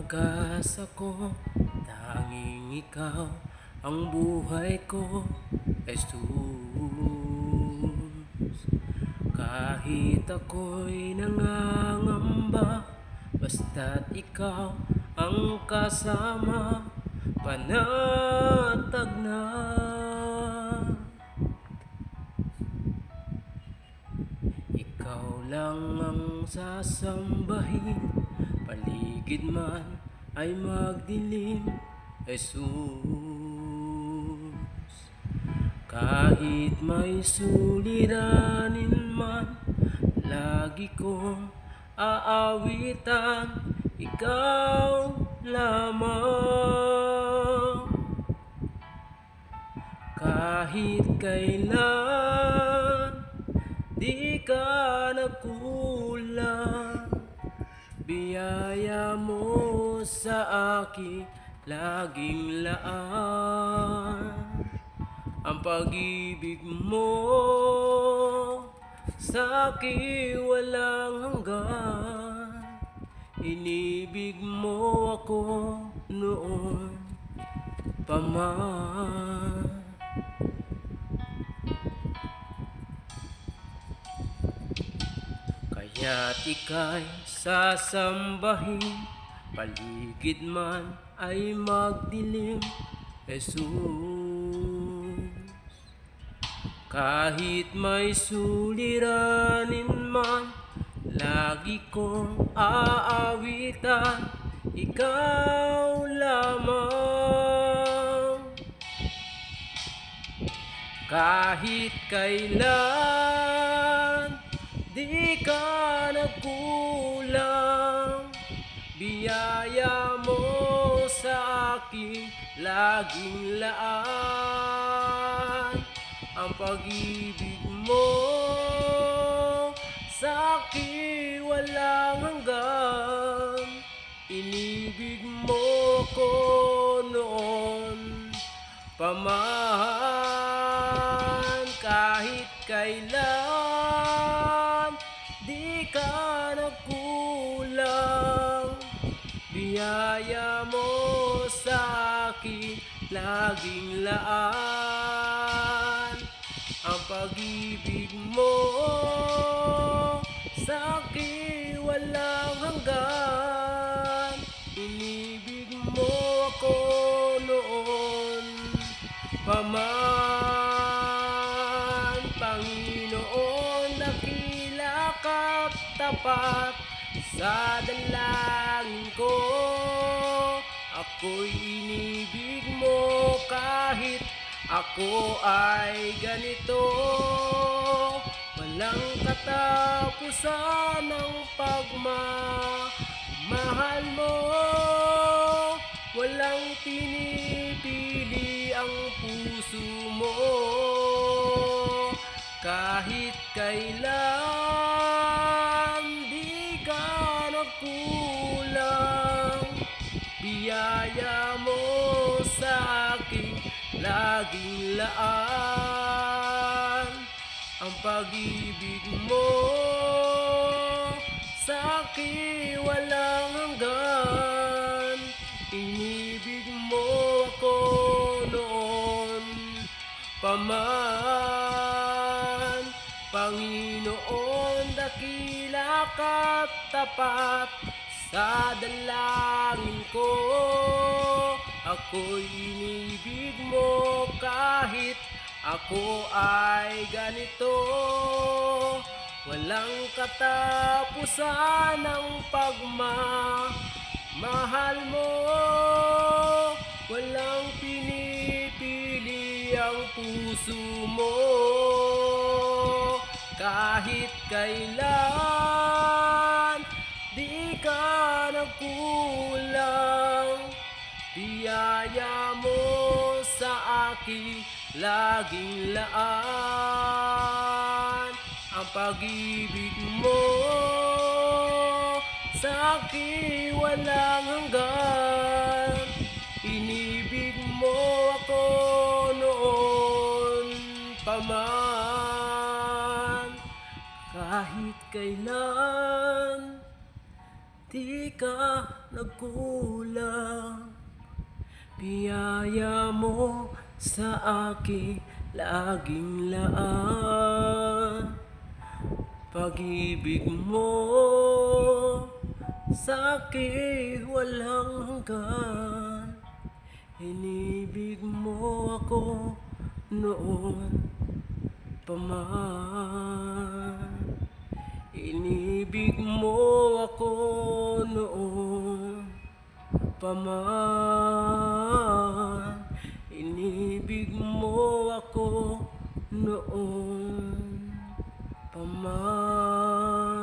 wakas ako, tanging ikaw ang buhay ko, Jesus. Kahit ako'y nangangamba, basta't ikaw ang kasama, panatag na. Ikaw lang ang sasambahin, paligid man ay magdilim, Jesus. Kahit may suliranin man, lagi kong aawitan, ikaw lamang. Kahit kailan di ka nagkulang, biyaya mo sa akin laging laan. Ang pag-ibig mo sa akin walang hanggan, inibig mo ako noon pa man. Kaya't ika'y sasambahin, paligid man ay magdilim, Jesus. Kahit may suliranin man, lagi kong aawitan, ikaw lamang. Kahit kailan di ka nagkulang, biyaya mo sa akin laging laan. Ang pag-ibig mo sa akin walang hanggan, inibig mo ko noon pa man. Kahit kailan di ka nagkulang, biyaya mo sa akin laging laan. Ang pag-ibig mo sa akin walang hanggan, inibig mo ako noon pa man. Panginoon, dakila ka't tapat sa dalangin ko, ako'y inibig mo kahit ako ay ganito. Walang katapusan ng pagmamahal mo, walang pinipili ang puso mo. Kahit kailan di ka nagkulang, biyaya mo sa akin laging laan. Ang pag-ibig mo sa akin walang hanggan, inibig mo ako noon pa man. Panginoon, dakila ka't tapat sa dalangin ko, ako'y inibig mo kahit ako ay ganito. Walang katapusan ng pagmamahal mo, walang pinipili ang puso mo. Kahit kailan di ka nagkulang, biyaya mo sa akin laging laan. Ang pag-ibig mo sa akin walang hanggan, inibig mo ako noon pa man. Kahit kailan di ka nagkulang. Biyaya mo sa akin laging laan. Pag-ibig mo sa akin walang hanggan. Inibig mo ako noon pa man. Inibig mo ako noon pa man. Inibig mo ako noon pa man.